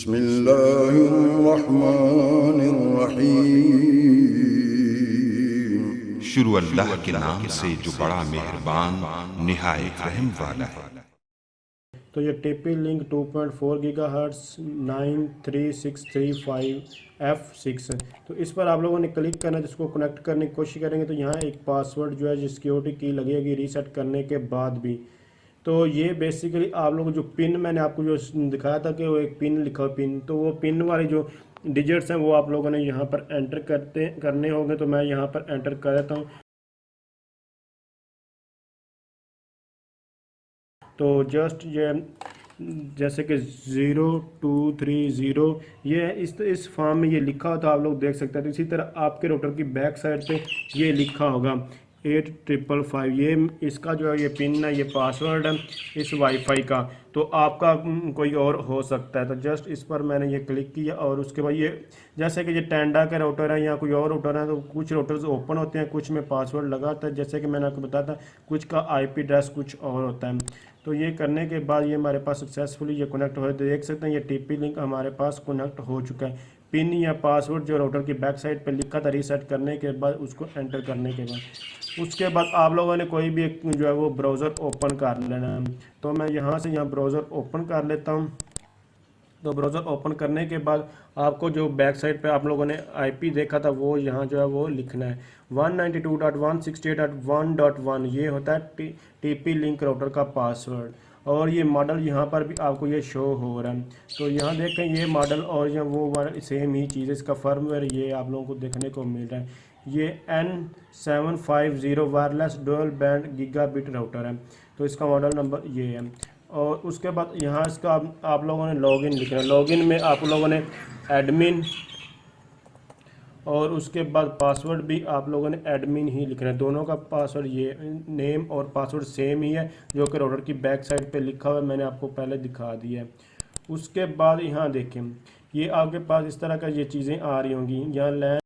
बिस्मिल्लाहिर्रहमानिर्रहीम। शुरू अल्लाह के नाम से जो बड़ा मेहरबान निहायत रहम वाला है। तो ये टीपी लिंक 2.4 गीगाहर्ट्ज़ 93635F6। तो इस पर आप लोगों ने क्लिक करना है, जिसको कनेक्ट करने की कोशिश करेंगे तो यहाँ एक पासवर्ड जो है सिक्योरिटी की लगेगी रीसेट करने के बाद भी। तो ये बेसिकली आप लोग जो पिन मैंने आपको जो दिखाया था कि वो एक पिन लिखा पिन, तो वो पिन वाले जो डिजिट्स हैं वो आप लोगों ने यहाँ पर एंटर करने होंगे। तो मैं यहाँ पर एंटर कर देता हूँ। तो जस्ट ये जैसे कि 0230 ये इस फॉर्म में ये लिखा होता है, आप लोग देख सकते हैं। तो इसी तरह आपके राउटर की बैक साइड पे ये लिखा होगा 8555, ये इसका जो है ये पिन है, ये पासवर्ड है इस वाईफाई का। तो आपका कोई और हो सकता है। तो जस्ट इस पर मैंने ये क्लिक किया और उसके बाद ये जैसे कि ये टेंडा के राउटर है या कोई और राउटर है, तो कुछ राउटर्स ओपन होते हैं, कुछ में पासवर्ड लगा होता है, जैसे कि मैंने आपको बताया था। कुछ का आईपी एड्रेस कुछ और होता है। तो ये करने के बाद ये हमारे पास सक्सेसफुली ये कनेक्ट हो, देख सकते हैं ये टीपी लिंक हमारे पास कनेक्ट हो चुका है। पिन या पासवर्ड जो राउटर की बैक साइड पे लिखा था रीसेट करने के बाद उसको एंटर करने के बाद उसके बाद आप लोगों ने कोई भी एक जो है वो ब्राउज़र ओपन कर लेना है। तो मैं यहाँ से यहाँ ब्राउज़र ओपन कर लेता हूँ। तो ब्राउज़र ओपन करने के बाद आपको जो बैक साइड पे आप लोगों ने आईपी देखा था वो यहाँ जो है वो लिखना है 192.168.1.1। ये होता है टीपी लिंक राउटर का पासवर्ड। और ये मॉडल यहाँ पर भी आपको ये शो हो रहा है। तो यहाँ देखें ये मॉडल और यहाँ वो सेम ही चीज़ है। इसका फर्मवेयर ये आप लोगों को देखने को मिल रहा है। ये N750 wireless dual band gigabit router है। तो इसका मॉडल नंबर ये है। और उसके बाद यहाँ इसका आप लोगों ने लॉगिन लिखना है। लॉगिन में आप लोगों ने एडमिन और उसके बाद पासवर्ड भी आप लोगों ने एडमिन ही लिखना है। दोनों का पासवर्ड ये नेम और पासवर्ड सेम ही है जो कि राउटर की बैक साइड पे लिखा हुआ है, मैंने आपको पहले दिखा दिया है। उसके बाद यहाँ देखें ये आपके पास इस तरह का ये चीज़ें आ रही होंगी। यहाँ